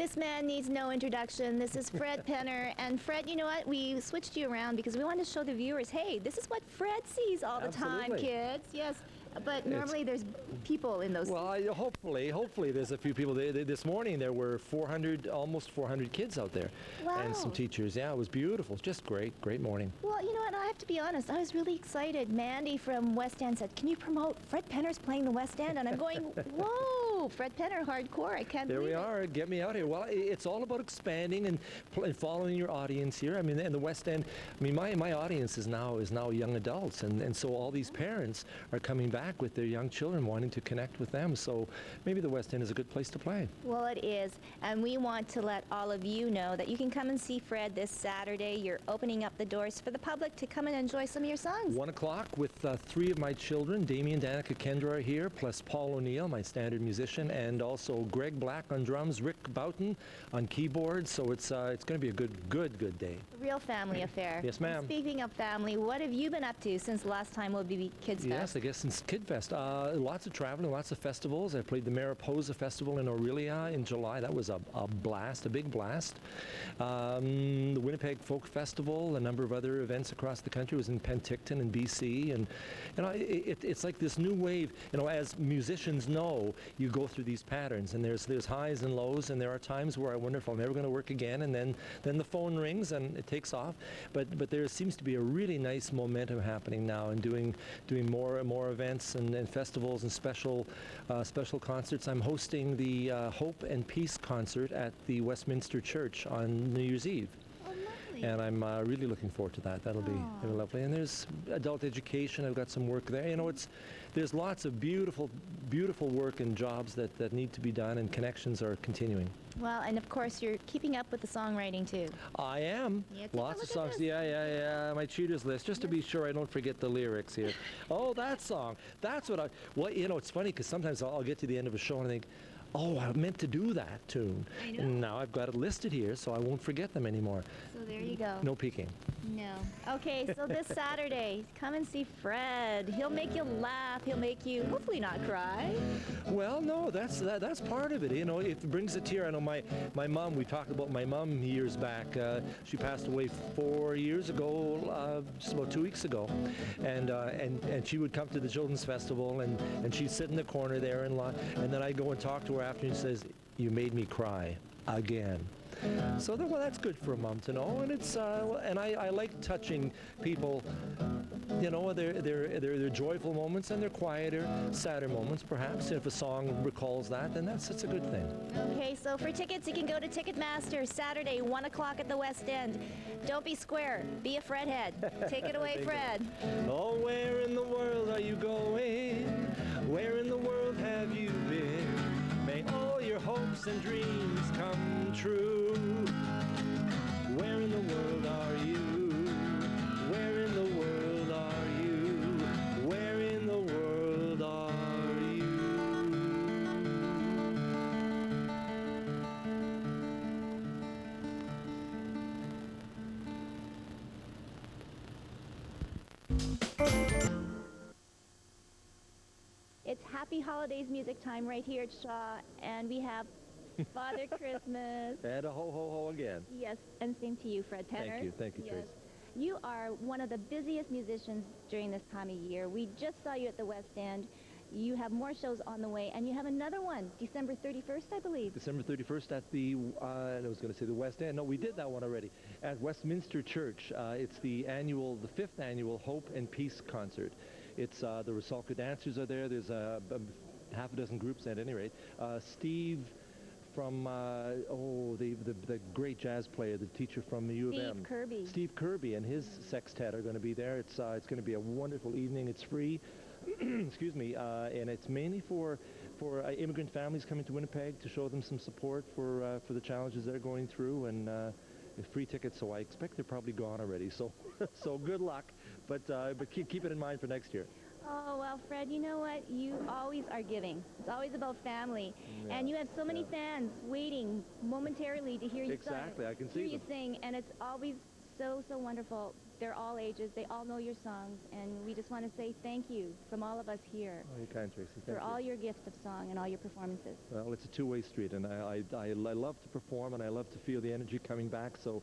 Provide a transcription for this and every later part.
This man needs no introduction. This is Fred Penner. And Fred, you know what? We switched you around because we wanted to show the viewers, hey, this is what Fred sees all the time, kids. Yes. But normally there's people in those. Well, hopefully there's a few people. This morning there were almost 400 kids out there. Wow. And some teachers. Yeah, it was beautiful. Just great morning. Well, you know what? I have to be honest. I was really excited. Mandy from West End said, can you promote Fred Penner's playing the West End? And I'm going, whoa, Fred Penner, hardcore. I can't believe it. There we are. Get me out here. Well, it's all about expanding and following your audience here. I mean, in the West End, I mean, my audience is now young adults. And so all these parents are coming back with their young children, wanting to connect with them. So maybe the West End is a good place to play. Well, it is. And we want to let all of you know that you can come and see Fred this Saturday. You're opening up the doors for the public to come and enjoy some of your songs. 1 o'clock with 3 of my children. Damien, Danica, Kendra are here, plus Paul O'Neill, my standard musician, and also Greg Black on drums, Rick Boughton on keyboards. So it's going to be a good day. A real family affair. Yes, ma'am. Speaking of family, what have you been up to since the last time we'll be Kids Fest? Yes, I guess since Kid Fest. Lots of traveling, lots of festivals. I played the Mariposa Festival in Orillia in July. That was a blast, a big blast. The Winnipeg Folk Festival, a number of other events across the country. It was in Penticton and BC. And you know, it's like this new wave. You know, as musicians know, you go through these patterns, and there's highs and lows, and there are times where I wonder if I'm ever going to work again, and then the phone rings and it takes off. But there seems to be a really nice momentum happening now, and doing more and more events and festivals and special concerts. I'm hosting the Hope and Peace concert at the Westminster Church on New Year's Eve. And I'm really looking forward to that. That'll be lovely. And there's adult education. I've got some work there. You know, there's lots of beautiful work and jobs that need to be done, and connections are continuing. Well, and of course you're keeping up with the songwriting too. I am. Yeah, lots of songs. Yeah. My cheaters list, just to be sure I don't forget the lyrics here. Oh, that song. That's what well, you know, it's funny because sometimes I'll get to the end of a show and I think, oh, I meant to do that tune. I know. And now I've got it listed here, so I won't forget them anymore. So there you go. No peeking. No. Okay, so this Saturday, come and see Fred. He'll make you laugh. He'll make you hopefully not cry. Well, no, that's part of it. You know, it brings a tear. I know my mom. We talked about my mom years back. She passed away 4 years ago, just about 2 weeks ago, and she would come to the Children's Festival, and she'd sit in the corner there and then I'd go and talk to her after, and she says, "You made me cry again." So well, that's good for a mom to know, and it's and I like touching people. You know, they're joyful moments and they're quieter, sadder moments, perhaps. If a song recalls that, then that's a good thing. Okay, so for tickets, you can go to Ticketmaster Saturday, 1 o'clock at the West End. Don't be square, be a Fredhead. Take it away, Fred. Oh, where in the world are you going? Where in the world have you been? May all your hopes and dreams come true. Where in the world are you? Where in the world are you? Where in the world are you? It's Happy Holidays music time right here at Shaw, and we have Father Christmas. And a ho again. Yes, and same to you, Fred Penner. Thank you, yes. Trace. You are one of the busiest musicians during this time of year. We just saw you at the West End. You have more shows on the way, and you have another one, December 31st, I believe. December 31st at the, I was going to say the West End. No, we did that one already. At Westminster Church. It's the 5th annual Hope and Peace concert. It's the Rusalka dancers are there. There's half a dozen groups at any rate. Steve from the great jazz player, the teacher from the U of M. Steve Kirby and his sextet are going to be there. It's going to be a wonderful evening. It's free. Excuse me, and it's mainly for immigrant families coming to Winnipeg to show them some support for the challenges they're going through, and free tickets. So I expect they're probably gone already. So so good luck, but keep it in mind for next year. Oh, well, Fred, you know what? You always are giving. It's always about family. Yeah, and you have so many fans waiting momentarily to hear you Exactly, I can see you sing, and it's always so wonderful. They're all ages. They all know your songs, and we just want to say thank you from all of us here Oh, you're kind, Tracy. Thank for you. all your gift of song and all your performances. Well, it's a two-way street, and I love to perform, and I love to feel the energy coming back. So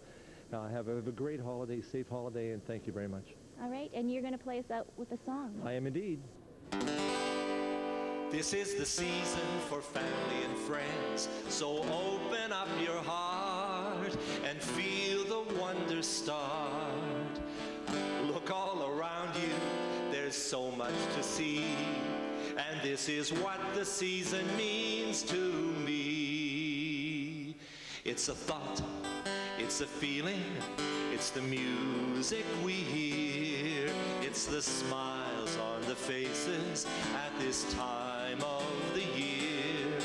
have a great holiday, safe holiday, and thank you very much. All right, and you're going to play us out with a song. I am indeed. This is the season for family and friends, so open up your heart and feel the wonder start. Look all around you, there's so much to see, and this is what the season means to me. It's a thought, it's a feeling, it's the music we hear, it's the smiles on the faces at this time of the year.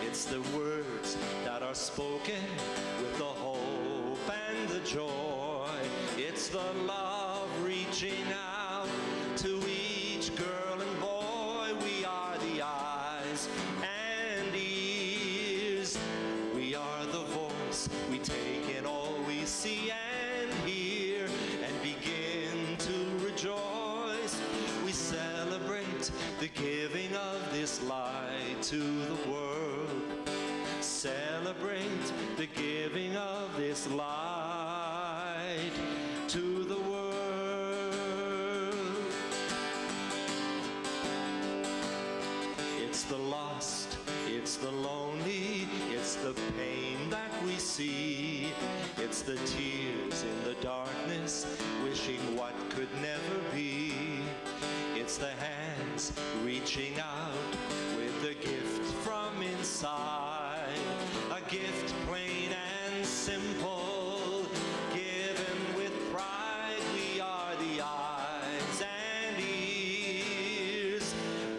It's the words that are spoken with the hope and the joy. It's the love reaching out to each girl and boy. We are the eyes and ears. We are the voice. We take in all we see and hear and begin to rejoice. We celebrate the giving of this light to the world. Celebrate the giving of this light to the world. It's the lost, it's the lonely, it's the pain that we see. It's the tears in the darkness, wishing what could never be. It's the hands reaching out with a gift from inside. A gift plain and simple, given with pride. We are the eyes and ears.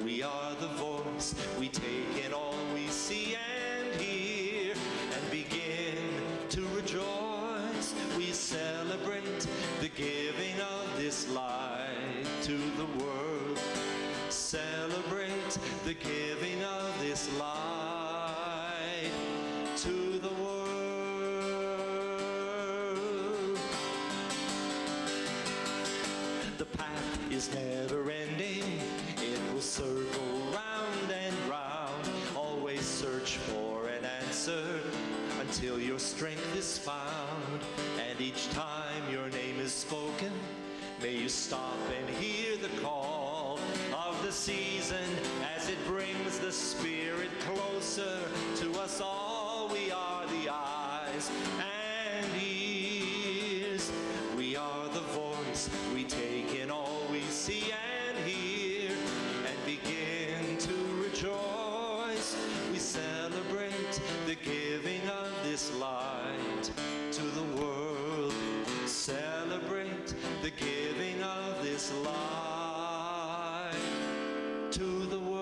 We are the voice. We take in all we see and hear and begin to rejoice. We celebrate the giving of this light to the world. Celebrate the giving of this light to the world. The path is never ending. It will circle round and round. Always search for an answer until your strength is found. And each time your name is spoken, may you stop and hear the call of the season as it brings the Spirit closer to us all. We are the eyes and ears. We are the voice. We take in all we see and hear and begin to rejoice. We celebrate the giving of this light to the world. Celebrate the giving of this light to the world.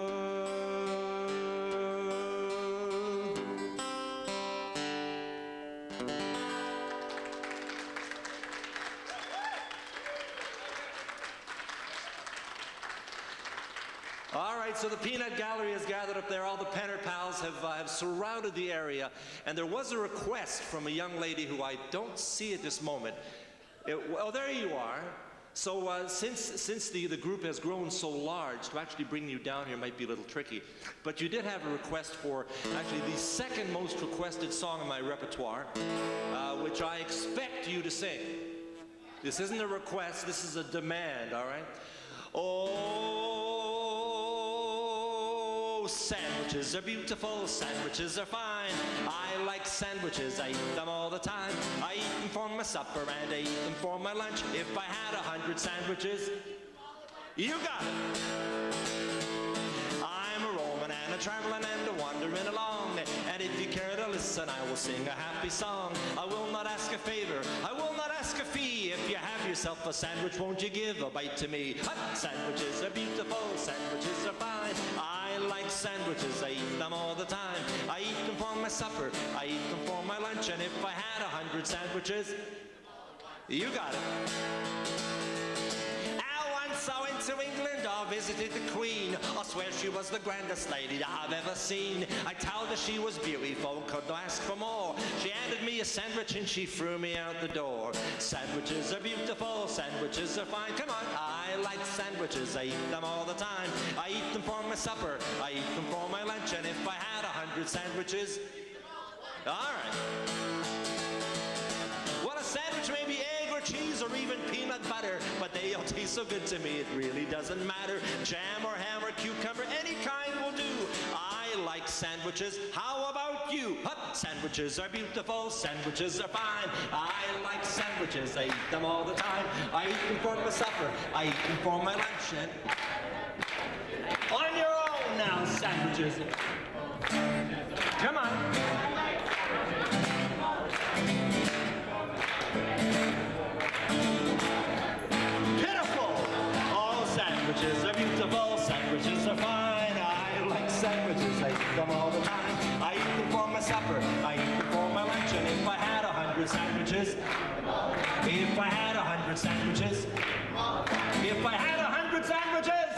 All right, so the Peanut Gallery has gathered up there. All the Penner pals have surrounded the area. And there was a request from a young lady who I don't see at this moment. Oh, there you are. So since the group has grown so large, to actually bring you down here might be a little tricky. But you did have a request for actually the second most requested song in my repertoire, which I expect you to sing. This isn't a request, this is a demand, all right? Oh, sandwiches are beautiful, sandwiches are fine. I like sandwiches, I eat them all the time. I eat them for my supper and I eat them for my lunch. If I had 100 sandwiches, you got it. I'm a roaming and a traveling and a wandering along. And if you care to listen, I will sing a happy song. I will not ask a favor, I will not ask a fee. If you have yourself a sandwich, won't you give a bite to me? Sandwiches are beautiful, sandwiches are fine. I like sandwiches, I eat them all the time. I eat them for my supper, I eat them for my lunch. And if I had 100 sandwiches, you got it. I want saw into England, I visited the Queen. I swear she was the grandest lady I've ever seen. I told her she was beautiful, couldn't ask for more. She handed me a sandwich and she threw me out the door. Sandwiches are beautiful, sandwiches are fine. Come on, I like sandwiches, I eat them all the time. I eat them for my supper, I eat them for my lunch, and if I had 100 sandwiches, all right. Well, a sandwich may be egg or cheese or even peanut butter, but they all taste so good to me, it really doesn't matter. Jam or ham or cucumber, any kind will do. I like sandwiches. How about you? Huh? Sandwiches are beautiful, sandwiches are fine. I like sandwiches, I eat them all the time. I eat them for my supper, I eat them for my lunch, and on your own now, sandwiches. Come on. Sandwiches are beautiful, sandwiches are fine. I like sandwiches, I eat them all the time. I eat them for my supper, I eat them for my lunch, and if I had 100 sandwiches, if I had 100 sandwiches, if I had 100 sandwiches,